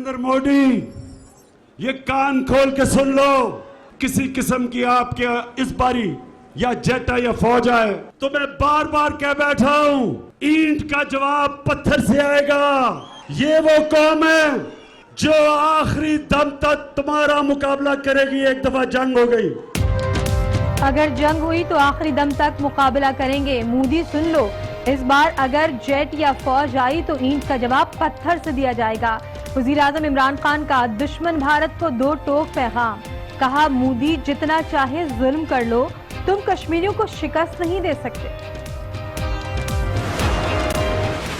नरेंद्र मोदी, ये कान खोल के सुन लो, किसी किस्म की आपके इस बारी या जेट या फौज आए तो मैं बार बार कह बैठा हूं, ईंट का जवाब पत्थर से आएगा। ये वो कौम है जो आखिरी दम तक तुम्हारा मुकाबला करेगी। एक दफा जंग हो गई, अगर जंग हुई तो आखिरी दम तक मुकाबला करेंगे। मोदी सुन लो, इस बार अगर जेट या फौज आई तो ईंट का जवाब पत्थर से दिया जाएगा। वज़ीर आज़म इमरान खान का दुश्मन भारत को दो टोक पैगाम। कहा, मोदी जितना चाहे जुल्म कर लो, तुम कश्मीरियों को शिकस्त नहीं दे सकते।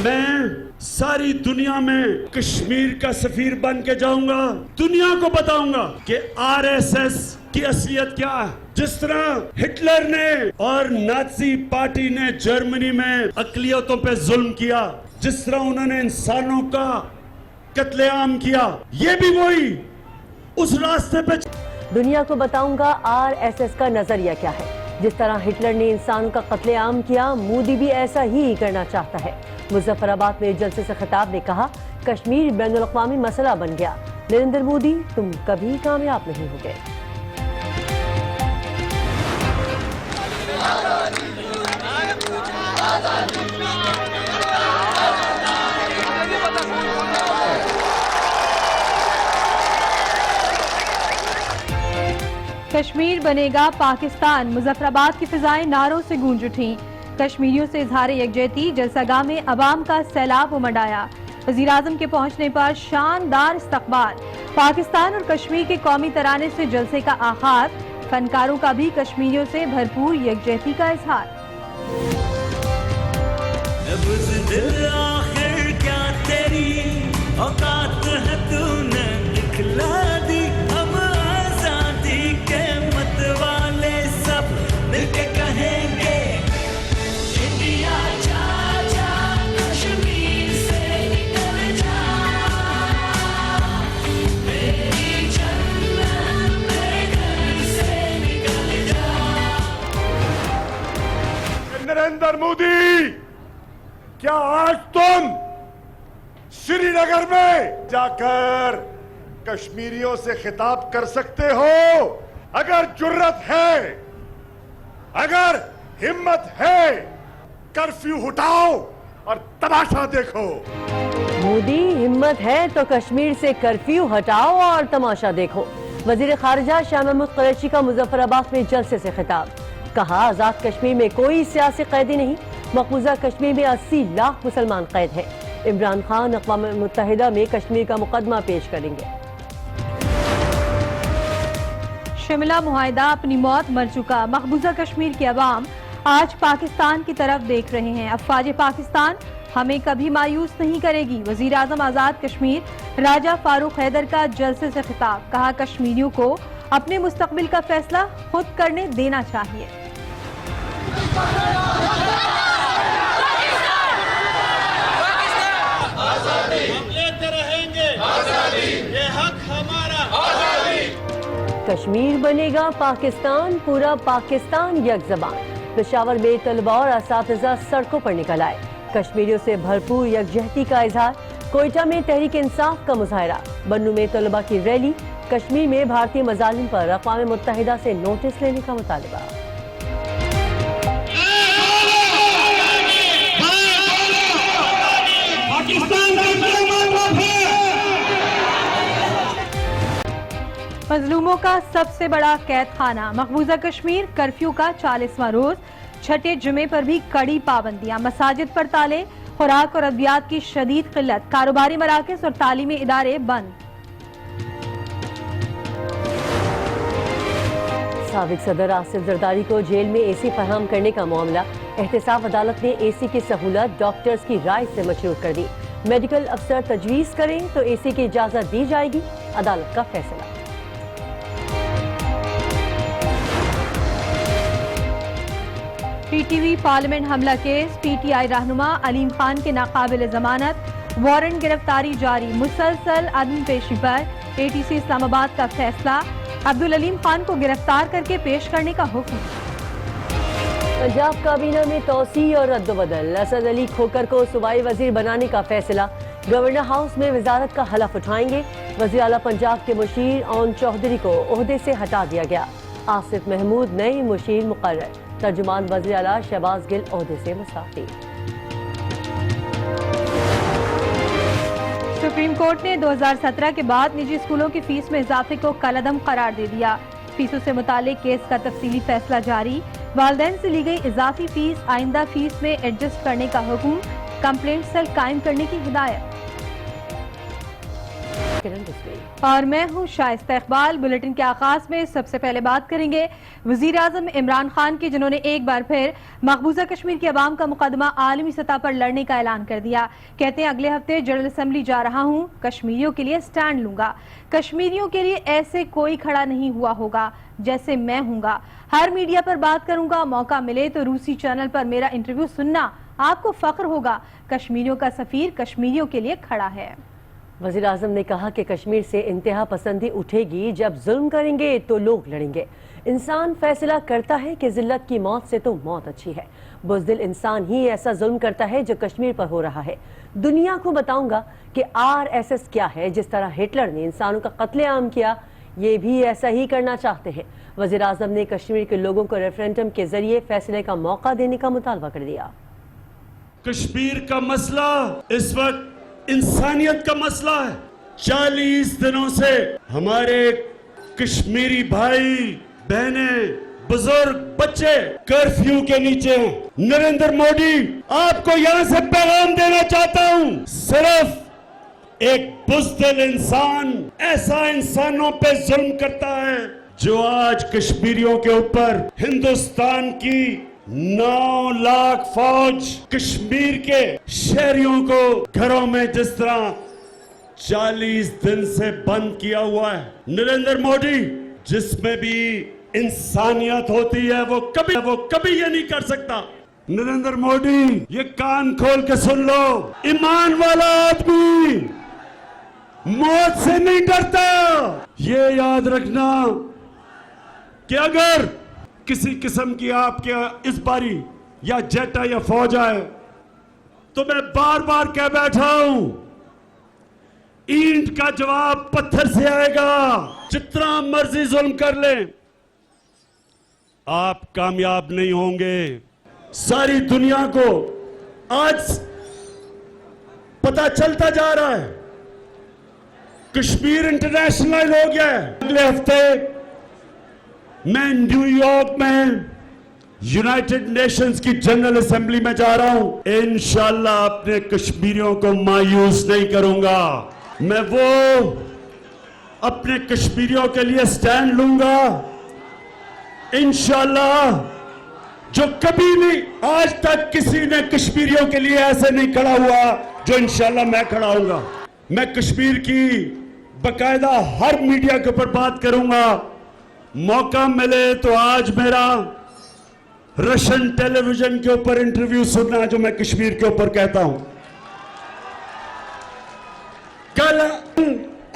मैं सारी दुनिया में कश्मीर का सफीर बन के जाऊंगा, दुनिया को बताऊंगा कि आरएसएस की असलियत क्या है। जिस तरह हिटलर ने और नाज़ी पार्टी ने जर्मनी में अक़लियतों पे जुल्म किया, जिस तरह उन्होंने इंसानों का कत्लेआम किया, ये भी वही उस रास्ते पे। दुनिया को बताऊंगा आरएसएस का नजरिया क्या है। जिस तरह हिटलर ने इंसानों का कत्लेआम किया, मोदी भी ऐसा ही करना चाहता है। मुजफ्फराबाद में जलसे से खिताब में कहा, कश्मीर बैनुल अक़वामी मसला बन गया। नरेंद्र मोदी, तुम कभी कामयाब नहीं होगे। कश्मीर बनेगा पाकिस्तान, मुजफ्फराबाद की फिजाएं नारों से गूंज उठी। कश्मीरियों से इजहार यकजहती, जलसागाह में अवाम का सैलाब उमड़ आया। वज़ीर आज़म के पहुंचने पर शानदार इस्तकबाल। पाकिस्तान और कश्मीर के कौमी तराने से जलसे का आगाज। फनकारों का भी कश्मीरियों से भरपूर यकजहती का इजहार। नरेंद्र मोदी, क्या आज तुम श्रीनगर में जाकर कश्मीरियों से खिताब कर सकते हो? अगर जुर्रत है, अगर हिम्मत है, कर्फ्यू हटाओ और तमाशा देखो। मोदी, हिम्मत है तो कश्मीर से कर्फ्यू हटाओ और तमाशा देखो। वजीर खारजा शाह महमूद कुरैशी का मुजफ्फराबाद में जलसे से खिताब। कहा, आजाद कश्मीर में कोई सियासी कैदी नहीं, मकबूजा कश्मीर में 80 लाख मुसलमान कैद हैं। इमरान खान अक़वाम मुत्तहिदा में कश्मीर का मुकदमा पेश करेंगे। शिमला मुआहिदा अपनी मौत मर चुका। मकबूजा कश्मीर के अवाम आज पाकिस्तान की तरफ देख रहे हैं। अफवाज पाकिस्तान हमें कभी मायूस नहीं करेगी। वज़ीर आज़म आज़ाद कश्मीर राजा फारूक हैदर का जलसे से खिताब। कहा, कश्मीरियों को अपने मुस्तकबिल का फैसला खुद करने देना चाहिए। कश्मीर बनेगा पाकिस्तान, पूरा पाकिस्तान यक ज़बान। पेशावर में तलबा और असातिज़ा सड़कों पर निकल आए। कश्मीरियों से भरपूर यकजहती का इजहार। कोयटा में तहरीक इंसाफ का मुजाहरा। बन्नू में तलबा की रैली। कश्मीर में भारतीय मजालिम पर अक़वाम मुत्तहिदा से नोटिस लेने का मुतालबा। मजलूमों का सबसे बड़ा कैद खाना। मकबूजा कश्मीर कर्फ्यू का 40वां रोज। छठे जुमे पर भी कड़ी पाबंदियां। मसाजिद पर ताले। खुराक और अद्वियात की शदीद किल्लत। कारोबारी मराकज़ और तालीमी इदारे बंद। साबिक सदर आसिफ जरदारी को जेल में एसी फराहम करने का मामला। एहतसाब अदालत ने एसी की सहूलत डॉक्टर्स की राय से मशरूत कर दी। मेडिकल अफसर तजवीज़ करें तो एसी की इजाज़त दी जाएगी। अदालत का फैसला। टीटीवी पार्लियामेंट हमला केस। पीटीआई रहनुमा अलीम खान के नाकाबिल जमानत। वारंट गिरफ्तारी जारी। मुसलसल अदम पेशी पर एटीसी इस्लामाबाद का फैसला। अब्दुल अलीम खान को गिरफ्तार करके पेश करने का हुक्म। पंजाब काबीना में तौसी और रद्दबदल। असद अली खोकर को सूबाई वजीर बनाने का फैसला। گورنر ہاؤس میں وزارت کا حلف اٹھائیں گے. وزیر اعلیٰ پنجاب کے مشیر اون چودھری کو عہدے سے ہٹا دیا گیا. آصف محمود نئی مشیر مقرر. ترجمان وزیر اعلیٰ شہباز گل عہدے سے مستعفی. سپریم کورٹ نے 2017 کے بعد نجی اسکولوں کی فیس میں اضافے کو کالعدم قرار دے دیا. فیسوں سے متعلق کیس کا تفصیلی فیصلہ جاری. والدین سے لی گئی اضافی فیس آئندہ فیس میں ایڈجسٹ کرنے کا حکم. کمپلینٹ سیل قائم کرنے کی ہدایت. اور میں ہوں شائستہ اقبال. بلیٹن کے آغاز میں سب سے پہلے بات کریں گے وزیر اعظم عمران خان کی، جنہوں نے ایک بار پھر مقبوضہ کشمیر کی عوام کا مقدمہ عالمی سطح پر لڑنے کا اعلان کر دیا. کہتے ہیں اگلے ہفتے جنرل اسمبلی جا رہا ہوں، کشمیریوں کے لیے سٹینڈ لوں گا. کشمیریوں کے لیے ایسے کوئی کھڑا نہیں ہوا ہوگا جیسے میں ہوں گا. ہر میڈیا پر بات کروں گا. موقع ملے تو روسی چینل پر میرا انٹرویو سننا، آپ کو فخر ہوگا. کشمیریوں کا سفیر کشمیریوں کے لیے کھڑا ہے. وزیر اعظم نے کہا کہ کشمیر سے انتہا پسندی اٹھے گی. جب ظلم کریں گے تو لوگ لڑیں گے. انسان فیصلہ کرتا ہے کہ ذلت کی موت سے تو موت اچھی ہے. بزدل انسان ہی ایسا ظلم کرتا ہے جو کشمیر پر ہو رہا ہے. دنیا کو بتاؤں گا کہ RSS کیا ہے. جس طرح ہٹلر نے انسانوں کا قتل عام کیا، یہ بھی ایسا ہی کرنا چاہتے ہیں. وزیر اعظم نے کشمیر کے لوگوں کو ریفرینڈم کے ذریعے فیصلے کا موقع دینے کا مطالبہ کر دیا. کشمیر کا مسئلہ اس وقت انسانیت کا مسئلہ ہے. 40 دنوں سے ہمارے کشمیری بھائی بہنیں بزرگ بچے کرفیو کے نیچے ہیں. نریندر مودی، آپ کو یہاں سے پیغام دینا چاہتا ہوں، صرف ایک بزدل انسان ایسا انسانوں پہ ظلم کرتا ہے جو آج کشمیریوں کے اوپر ہندوستان کی 9 لاکھ فوج کشمیر کے شہریوں کو گھروں میں جس طرح 40 دن سے بند کیا ہوا ہے. نریندر مودی، جس میں بھی انسانیت ہوتی ہے وہ کبھی یہ نہیں کر سکتا. نریندر مودی، یہ کان کھول کے سن لو، ایمان والا آدمی موت سے نہیں ڈرتا. یہ یاد رکھنا کہ اگر کسی قسم کی آپ کے اس باری یا جیٹا یا فوج آئے تو میں بار بار کہہ بیٹھا ہوں، اینٹ کا جواب پتھر سے آئے گا. جتنا مرضی ظلم کر لیں آپ کامیاب نہیں ہوں گے. ساری دنیا کو آج پتہ چلتا جا رہا ہے کشمیر انٹرنیشنل ہو گیا ہے. اگلے ہفتے میں نیو یارک میں یونائٹڈ نیشنز کی جنرل اسمبلی میں جا رہا ہوں. انشاءاللہ اپنے کشمیریوں کو مایوس نہیں کروں گا. میں وہ اپنے کشمیریوں کے لیے سٹینڈ لوں گا انشاءاللہ جو کبھی نہیں آج تک کسی نے کشمیریوں کے لیے ایسے نہیں کھڑا ہوا جو انشاءاللہ میں کھڑا ہوں گا. میں کشمیر کی باقاعدہ ہر میڈیا کے اوپر بات کروں گا. موقع ملے تو آج میرا رشین ٹیلی ویژن کے اوپر انٹرویو سننا جو میں کشمیر کے اوپر کہتا ہوں. کل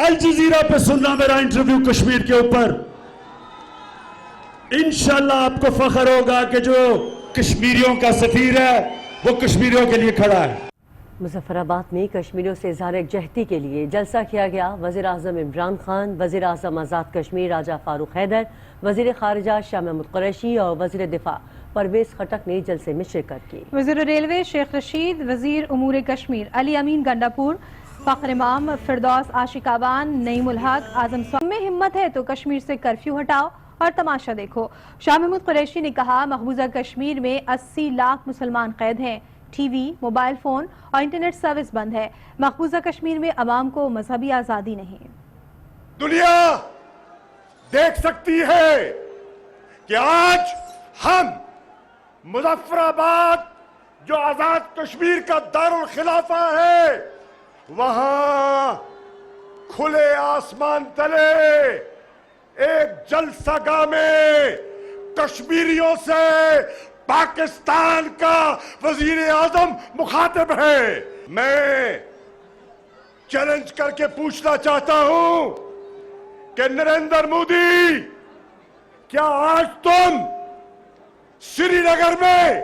الجزیرہ پہ سننا میرا انٹرویو کشمیر کے اوپر. انشاءاللہ آپ کو فخر ہوگا کہ جو کشمیریوں کا سفیر ہے وہ کشمیریوں کے لیے کھڑا ہے. مظفر آباد میں کشمیریوں سے اظہار یکجہتی کے لیے جلسہ کیا گیا. وزیر اعظم عمران خان، وزیر اعظم آزاد کشمیر راجہ فاروق حیدر، وزیر خارجہ شاہ محمود قریشی اور وزیر دفاع پرویز خٹک نے جلسے میں شرکت کی. وزیر ریلوے شیخ رشید، وزیر امور کشمیر علی امین گنڈاپور، فخر امام، فردوس عاشق آبان، نعیم الحق، اعظم صاحب میں ہمت ہے تو کشمیر سے کرفیو ہٹاؤ اور تماشا دیکھو. شاہ محمود قریشی نے کہا مقبوضہ کشمیر میں 80 لاکھ مسلمان قید ہیں. ٹی وی، موبائل فون اور انٹرنیٹ سروس بند ہے. مقبوضہ کشمیر میں عوام کو مذہبی آزادی نہیں. دنیا دیکھ سکتی ہے کہ آج ہم مظفر آباد جو آزاد کشمیر کا دارالخلافہ ہے وہاں کھلے آسمان تلے ایک جلسہ گاہ میں کشمیریوں سے پاکستان کا وزیر اعظم مخاطب ہے. میں چیلنج کر کے پوچھنا چاہتا ہوں کہ نریندر مودی، کیا آج تم سری نگر میں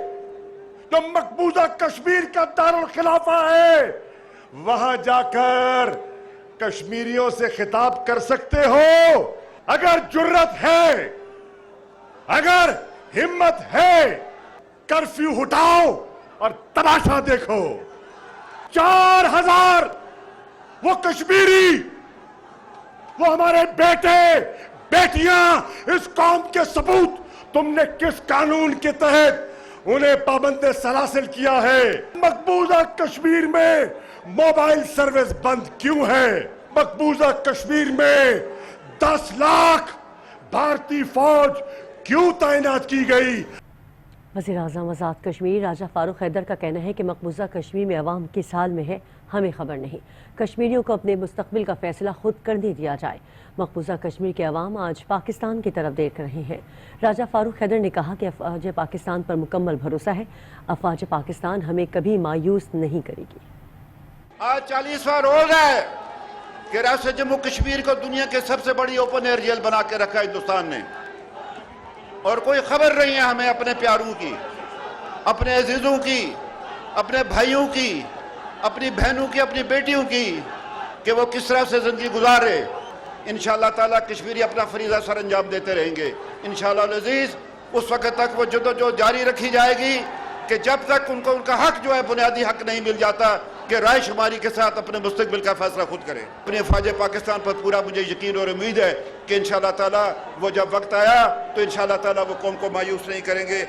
جو مقبوضہ کشمیر کا دارالخلافہ ہے वहां जाकर कश्मीरियों से खिताब कर सकते हो। अगर जुर्रत है, अगर हिम्मत है, कर्फ्यू हटाओ और तमाशा देखो। 4000 वो कश्मीरी, वो हमारे बेटे बेटियां, इस कौम के सपूत, तुमने किस कानून के तहत उन्हें पाबंद सलासिल किया है? मकबूजा कश्मीर में मोबाइल सर्विस बंद क्यों है? मकबूजा कश्मीर में 10 लाख भारतीय फौज क्यों तैनात की गई? वज़ीर-ए-आज़म आज़ाद कश्मीर राजा फारूक हैदर का कहना है कि मकबूजा कश्मीर में अवाम किस हाल में है हमें खबर नहीं। कश्मीरियों को अपने मुस्तकबिल का फैसला खुद करने दिया जाए। मकबूजा कश्मीर के अवाम आज पाकिस्तान की तरफ देख रहे हैं। राजा फारूक हैदर ने कहा कि अफवाज पाकिस्तान पर मुकम्मल भरोसा है। अफवाज पाकिस्तान हमें कभी मायूस नहीं करेगी। आज 40वां रोज है कि रियासत जम्मू कश्मीर को दुनिया के सबसे बड़ी ओपन एयर जेल बना के रखा हिंदुस्तान ने, और कोई खबर नहीं है हमें अपने प्यारों की, अपने अजीजों की, अपने भाइयों की, अपनी बहनों की, अपनी बेटियों की, कि वो किस तरह से जिंदगी गुजारे। इंशाअल्लाह ताला कश्मीरी अपना फरीज़ा सर अंजाम देते रहेंगे। इंशाअल्लाह अज़ीज़ उस वक्त तक वो जद्दोजहद जारी रखी जाएगी कि जब तक उनको उनका हक जो है, बुनियादी हक नहीं मिल जाता कि राय शुमारी के साथ अपने मुस्तकबिल का फैसला खुद करें। अपने फौज पाकिस्तान पर पूरा मुझे यकीन और उम्मीद है कि इंशाअल्लाह ताला वो जब वक्त आया तो इंशाअल्लाह ताला वो कौम को मायूस नहीं करेंगे।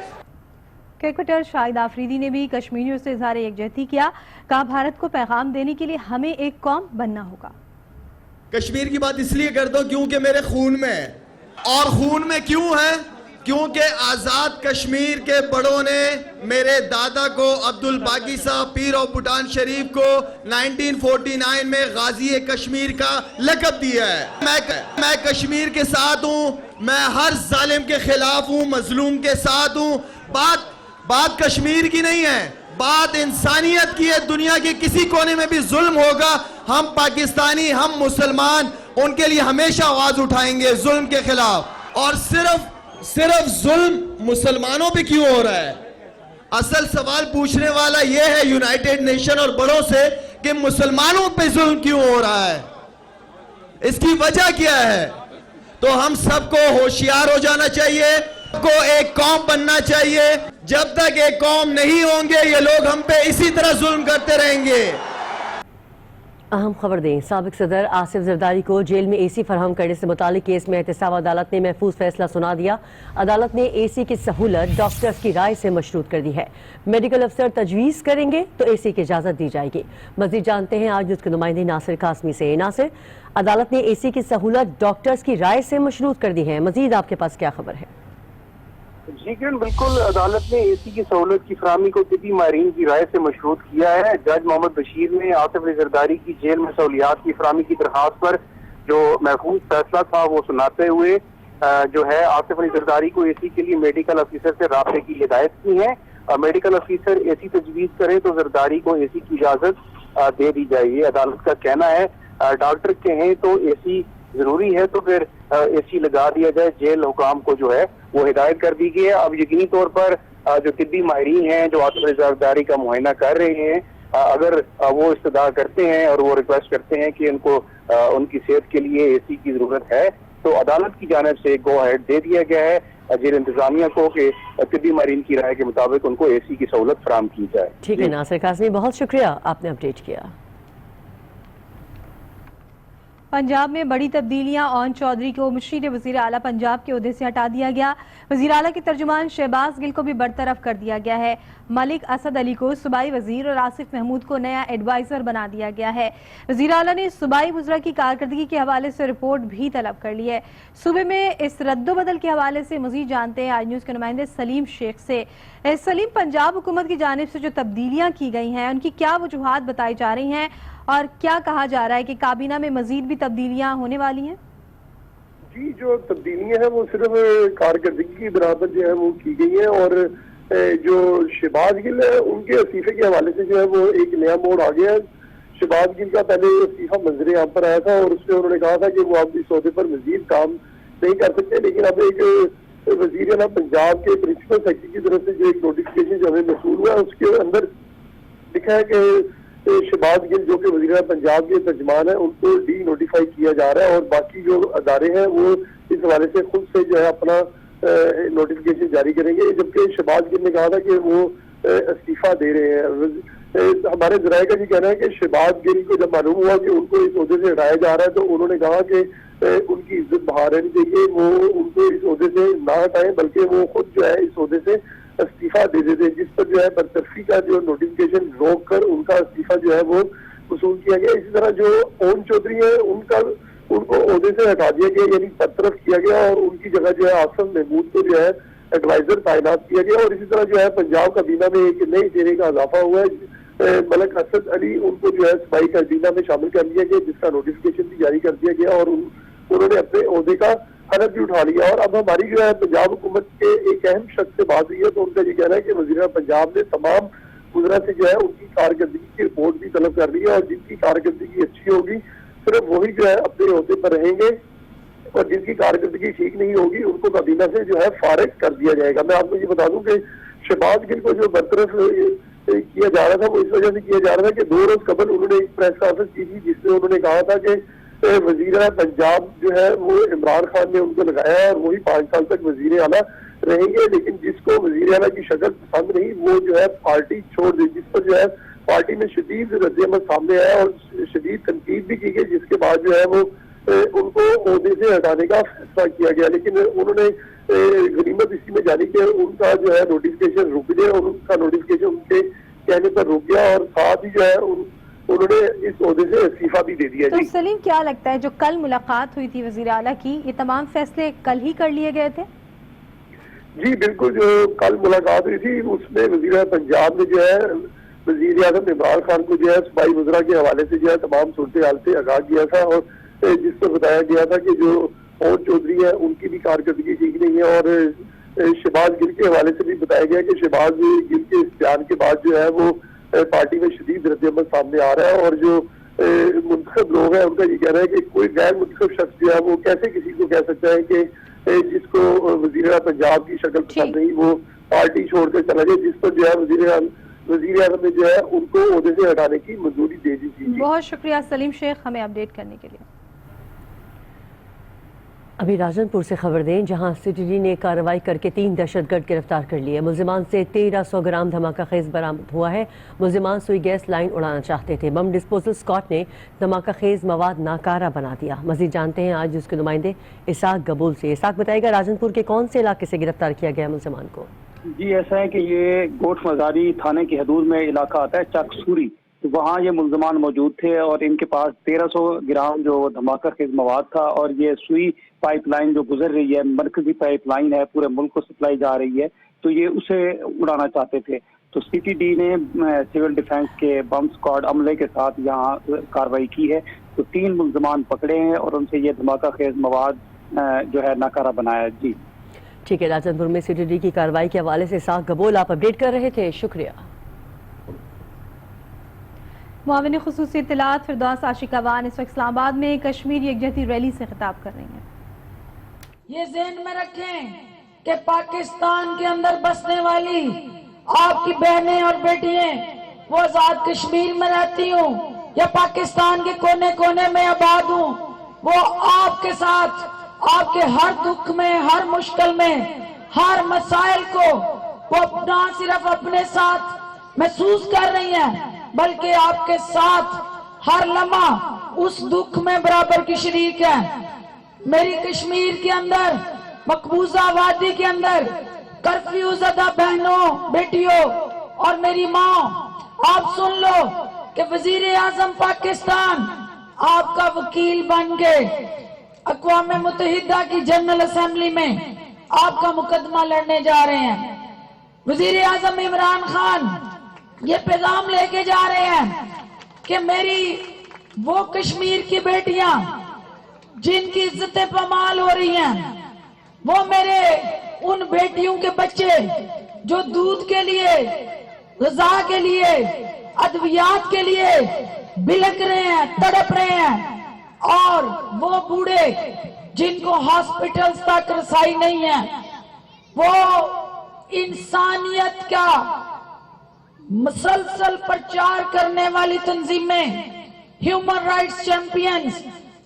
क्रिकेटर शाहिद आफरीदी ने भी कश्मीरियों से इज़हार यकजहती किया। कहा भारत को पैगाम देने के लिए हमें एक कौम बनना होगा। कश्मीर की बात इसलिए करता हूं क्योंकि मेरे खून में है, और खून में क्यों है? क्योंकि आज़ाद कश्मीर के बड़ों ने मेरे दादा को, अब्दुल बाकी साहब पीर ऑफ भूटान शरीफ को 1949 में गाजी कश्मीर का लक़ब दिया है। मैं कश्मीर के साथ हूँ, मैं हर जालिम के खिलाफ हूँ, मजलूम के साथ हूँ। बात कश्मीर की नहीं है, बात इंसानियत की है। दुनिया के किसी कोने में भी जुल्म होगा, हम पाकिस्तानी, हम मुसलमान उनके लिए हमेशा आवाज उठाएंगे जुल्म के खिलाफ। और सिर्फ जुल्म मुसलमानों पे क्यों हो रहा है? असल सवाल पूछने वाला यह है यूनाइटेड नेशन और बड़ों से कि मुसलमानों पे जुल्म क्यों हो रहा है, इसकी वजह क्या है? तो हम सबको होशियार हो जाना चाहिए, को एक कौम बनना चाहिए। जब तक एक कौम नहीं होंगे ये लोग हम पे इसी तरह जुल्म करते रहेंगे। अहम खबर दें, साबिक सदर आसिफ जरदारी को जेल में एसी फराहम करने से मुतालिक केस में एहतसाब अदालत ने महफूज फैसला सुना दिया। अदालत ने एसी की सहूलत डॉक्टर्स की राय से मशरूत कर दी है। मेडिकल अफसर तजवीज़ करेंगे तो एसी की इजाज़त दी जाएगी। मज़ीद जानते हैं आज उसके नुमाइंदे नासिर कासमी से। नासिर, अदालत ने एसी की सहूलत डॉक्टर्स की राय से मशरूत कर दी है, मज़ीद आपके पास क्या खबर है? जी किरण, बिल्कुल अदालत ने एसी की सहूलत की फराहमी को तिब्बी माहिरीन की राय से मशरूत किया है। जज मोहम्मद बशीर ने आसिफ अली जरदारी की जेल में सहूलियात की फराहमी की दरख्वास्त पर जो महफूज फैसला था वो सुनाते हुए जो है आसिफ अली जरदारी को एसी के लिए मेडिकल ऑफिसर से राब्ते की हिदायत की है। मेडिकल ऑफिसर एसी तजवीज़ करे तो जरदारी को एसी की इजाजत दे दी जाएगी। अदालत का कहना है डॉक्टर कहें तो एसी जरूरी है तो फिर एसी लगा दिया जाए। जेल हुकाम को जो है वो हिदायत कर दी गई है। अब यकीनी तौर पर जो तिब्बी माहिरीन हैं जो आसिफ अली जरदारी का मुआयना कर रहे हैं, अगर वो इस्तदा करते हैं और वो रिक्वेस्ट करते हैं कि उनको उनकी सेहत के लिए एसी की जरूरत है तो अदालत की जानिब से गो अहेड दे दिया गया है जेल इंतजामिया को कि तिब्बी माहिरीन की राय के मुताबिक उनको एसी की सहूलत फराहम की जाए। ठीक है नासिर कासमी, बहुत शुक्रिया, आपने अपडेट किया। पंजाब में बड़ी तब्दीलियां। ओन चौधरी को मुशीर वज़ीर आला पंजाब के ओहदे से हटा दिया गया। वज़ीर आला के तर्जुमान शहबाज गिल को भी बरतरफ कर दिया गया है। मलिक असद अली को सूबाई वज़ीर और आसिफ महमूद को नया एडवाइज़र बना दिया गया है। वज़ीर आला ने सूबाई वज़रा की कारकर्दगी के हवाले से रिपोर्ट भी तलब कर ली है। सूबे में इस रद्दोबदल के हवाले से मज़ीद जानते हैं आज न्यूज़ के नुमाइंदे सलीम शेख से। सलीम, पंजाब हुकूमत की जानिब से जो तब्दीलियाँ की गई हैं उनकी क्या वजूहात बताई जा रही हैं और क्या कहा जा रहा है कि काबीना में मजीद भी तब्दीलियां होने वाली हैं? जी, जो तब्दीलियां हैं वो सिर्फ कारकर्दगी की बराबर जो है वो की गई है और जो शहबाज गिल है उनके इस्तीफे के हवाले से जो है वो एक नया मोड़ आ गया है। शहबाज गिल का पहले इस्तीफा मंजर यहाँ पर आया था और उसमें उन्होंने कहा था कि वो अब इस अहदे पर मजीद काम नहीं कर सकते, लेकिन अब एक वजीर आला पंजाब के प्रिंसिपल सेक्रेटरी की तरफ से जो एक नोटिफिकेशन जो हमें मसूल हुआ है उसके अंदर लिखा है कि शहबाज गिल जो कि वज़ीर पंजाब के तर्जमान है उनको डी नोटिफाई किया जा रहा है और बाकी जो अदारे हैं वो इस हवाले से खुद से जो है अपना नोटिफिकेशन जारी करेंगे, जबकि शहबाज गिल ने कहा था कि वो इस्तीफा दे रहे हैं। हमारे जराये का ये कहना है कि शहबाज गिल को जब मालूम हुआ कि उनको इस ओहदे से हटाया जा रहा है तो उन्होंने कहा कि उनकी इज्जत बहाल रहनी चाहिए, वो उनको इस ओहदे से ना हटाएं बल्कि वो खुद जो है इस ओहदे से इस्तीफा दे देते, जिस पर जो है बरतरफी का जो नोटिफिकेशन रोक कर उनका इस्तीफा जो है वो वसूल किया गया। इसी तरह जो ओम चौधरी है उनको ओहदे से हटा दिया गया, यानी बरतरफ किया गया और उनकी जगह जो है आसम महमूद को जो है एडवाइजर तैनात किया गया। और इसी तरह जो है पंजाब काबीना में एक नई चेहरे का इजाफा हुआ है, मलक असद अली उनको जो है सूबाई काबीना में शामिल कर लिया गया, जिसका नोटिफिकेशन भी जारी कर दिया गया और उन्होंने अपने ओहदे का हलफ भी उठा लिया। और अब हमारी जो है पंजाब हुकूमत के एक अहम शख्स से बात हुई है तो उनका ये कहना है कि वज़ीर पंजाब ने तमाम वज़रा से जो है उनकी कारकर्दगी की रिपोर्ट भी तलब कर ली है और जिनकी कारकर्दगी अच्छी होगी सिर्फ वही जो है अपने ओहदे पर रहेंगे और जिनकी कारकर्दगी ठीक नहीं होगी उनको काबीना से जो है फारिग कर दिया जाएगा। मैं आपको ये बता दूं कि शहबाज गिल को जो बरतरफ किया जा रहा था वो इस वजह से किया जा रहा था कि 2 रोज कबल उन्होंने एक प्रेस कॉन्फ्रेंस की थी जिसमें उन्होंने कहा था कि वजीर पंजाब जो है वो इमरान खान ने उनको लगाया और वही 5 साल तक वजीर आला रहेंगे, लेकिन जिसको वजीर आला की शक्ल पसंद नहीं वो जो है पार्टी छोड़ दी, जिस पर जो है पार्टी में शदीद रद्द-ए-अमल सामने आया और शदीद तनकीद भी की गई, जिसके बाद जो है वो उनको ओहदे से हटाने का फैसला किया गया। लेकिन उन्होंने गनीमत इसी में जानी कि उनका जो है नोटिफिकेशन रुक गया और उनका नोटिफिकेशन उनके कहने पर रुक गया और साथ ही जो है उन्होंने इस ओहदे से इस्तीफा भी दे दिया। तो सलीम क्या लगता है जो कल मुलाकात हुई थी वज़ीर आला की, ये तमाम फैसले कल ही कर लिए गए थे? जी बिल्कुल, जो कल मुलाकात हुई थी उसमें वज़ीर पंजाब ने जो है वज़ीर आज़म इमरान खान को जो है सूबाई वज़रा के हवाले से जो है तमाम सूरत हाल से आगाह किया था और जिस पर बताया गया था कि जो ओम चौधरी है उनकी भी कारकर्दगी ठीक नहीं है और शहबाज गिल के हवाले से भी बताया गया कि शहबाज गिल के इस बयान के बाद जो है वो पार्टी में शदीद रद्द-ए-अमल सामने आ रहा है और जो मुंतखब लोग हैं उनका ये कहना है कि कोई गैर मुंतखब शख्स जो है वो कैसे किसी को कह सकता है कि जिसको वज़ीर पंजाब की शक्ल पसंद नहीं वो पार्टी छोड़कर चला जाए, जिस पर जो है वज़ीर आज़म ने जो है उनको ओहदे से हटाने की मंजूरी दे दी थी। बहुत शुक्रिया सलीम शेख हमें अपडेट करने के लिए। अभी राजनपुर से खबर दें जहां सीटीडी ने कार्रवाई करके 3 दहशतगर्द गिरफ्तार कर लिए। मुलजिमान से 1300 ग्राम धमाका खेज बरामद हुआ है। मुलजिमान सुई गैस लाइन उड़ाना चाहते थे। बम डिस्पोजल स्क्वाड ने धमाका खेज मवाद नाकारा बना दिया। मजीद जानते हैं आज उसके नुमाइंदे इसाक गबूल से। इसाक बताएगा राजनपुर के कौन से इलाके से गिरफ्तार किया गया मुलजिमान को? जी ऐसा है कि ये गोठ मजारी थाने की हदूद में इलाका आता है चकसूरी, तो वहाँ ये मुलजमान मौजूद थे और इनके पास 1300 ग्राम जो धमाका खेज मवाद था और ये सुई पाइपलाइन जो गुजर रही है, मरकजी पाइपलाइन है, पूरे मुल्क को सप्लाई जा रही है, तो ये उसे उड़ाना चाहते थे। तो सीटीडी ने सिविल डिफेंस के बम स्क्वाड अमले के साथ यहाँ कार्रवाई की है, तो 3 मुलजमान पकड़े हैं और उनसे ये धमाका खेज मवाद जो है नाकारा बनाया। जी ठीक है, राजनपुर में सीटीडी की कार्रवाई के हवाले से इसाक गबूल आप अपडेट कर रहे थे, शुक्रिया। मुआविन खुसूसी इत्तलात फिरदौस आशिकावान इस वक्त इस्लामाबाद में कश्मीर यकजहती रैली से खिताब कर रही हैं। ये ज़हन में रखें कि पाकिस्तान के अंदर बसने वाली आपकी बहनें और बेटियां वो आजाद कश्मीर में रहती हूँ या पाकिस्तान के कोने कोने में आबाद हूँ, वो आपके साथ आपके हर दुख में, हर मुश्किल में, हर मसाइल को वो ना सिर्फ अपने साथ महसूस कर रही हैं बल्कि आपके साथ हर लम्हा उस दुख में बराबर की शरीक है। मेरी कश्मीर के अंदर मकबूजा वादी के अंदर कर्फ्यू ज़दा बहनों बेटियों और मेरी माँ, आप सुन लो कि वजीर आजम पाकिस्तान आपका वकील बन के अक़वाम मुत्तहिदा की जनरल असेंबली में आपका मुकदमा लड़ने जा रहे हैं। वजीर आजम इमरान खान ये पैगाम लेके जा रहे हैं कि मेरी वो कश्मीर की बेटियां जिनकी इज्जतें पमाल हो रही हैं, वो मेरे उन बेटियों के बच्चे जो दूध के लिए, ग़िज़ा के लिए, अद्वियात के लिए बिलक रहे हैं, तड़प रहे हैं, और वो बूढ़े जिनको हॉस्पिटल्स तक रसाई नहीं है, वो इंसानियत का मुसलसल प्रचार करने वाली तंजीमें, ह्यूमन राइट्स चैंपियंस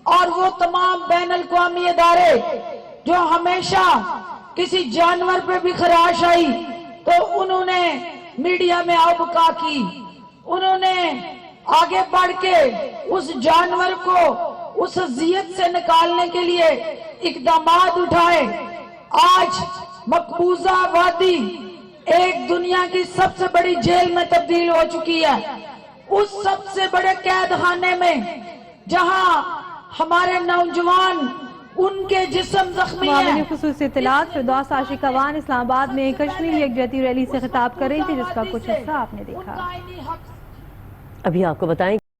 और वो तमाम बैन अल-अक़वामी इदारे जो हमेशा किसी जानवर पे भी खराश आई तो उन्होंने मीडिया में आवबका की, उन्होंने आगे बढ़ के उस जानवर को उस अज़ियत से निकालने के लिए इक़दामात उठाए। आज मकबूजा वादी एक दुनिया की सबसे बड़ी जेल में तब्दील हो चुकी है। उस सबसे बड़े कैद खाने में जहां हमारे नौजवान उनके जिस्म जख्मी मामले हैं। खुसूसी इत्तलात फिरदौस आशिक अवान इस्लामाबाद में कश्मीरी यकजहती रैली से खिताब कर रही थी, जिसका कुछ हिस्सा आपने देखा। अभी आपको बताएं